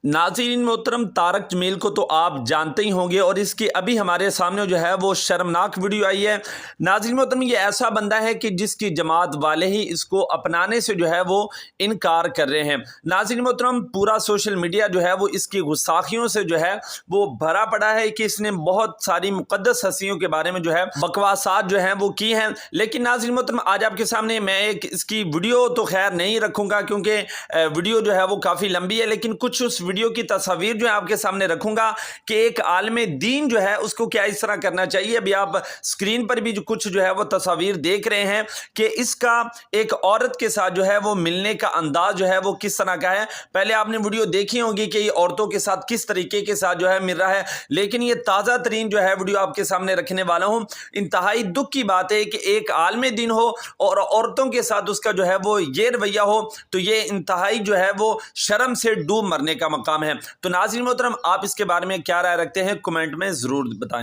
नाज़रीन मोहतरम, तारक जमील को तो आप जानते ही होंगे और इसकी अभी हमारे सामने जो है वो शर्मनाक वीडियो आई है। नाज़रीन मोहतरम, ये ऐसा बंदा है कि जिसकी जमात वाले ही इसको अपनाने से जो है वो इनकार कर रहे हैं। नाज़रीन मोहतरम, पूरा सोशल मीडिया जो है वो इसकी गुस्ताखियों से जो है वो भरा पड़ा है कि इसने बहुत सारी मुक़द्दस हस्तियों के बारे में जो है बकवासात जो हैं वो की हैं। लेकिन नाज़रीन मोहतरम, आज आपके सामने मैं एक इसकी वीडियो तो खैर नहीं रखूँगा क्योंकि वीडियो जो है वो काफ़ी लंबी है, लेकिन कुछ उस वीडियो की तस्वीर जो है आपके सामने रखूंगा कि एक आलिम दीन जो है उसको क्या इस तरह करना चाहिए। अभी आप स्क्रीन पर भी जो कुछ जो है वो तस्वीर देख रहे हैं कि इसका एक औरत के साथ जो है वो मिलने का अंदाज जो है वो किस तरह का है। पहले आपने वीडियो देखी होगी कि ये औरतों के साथ किस तरीके के साथ जो है मिल रहा है, लेकिन ये ताज़ा तरीन जो है वीडियो आपके सामने रखने वाला हूँ। इंतहाई दुख की बात है कि एक आलिम दीन हो और औरतों के साथ उसका जो है वो ये रवैया हो, तो ये इंतहाई जो है वो शर्म से डूब मरने का मकाम है। तो नाज़रीन मोहतरम, आप इसके बारे में क्या राय रखते हैं, कमेंट में ज़रूर बताएं।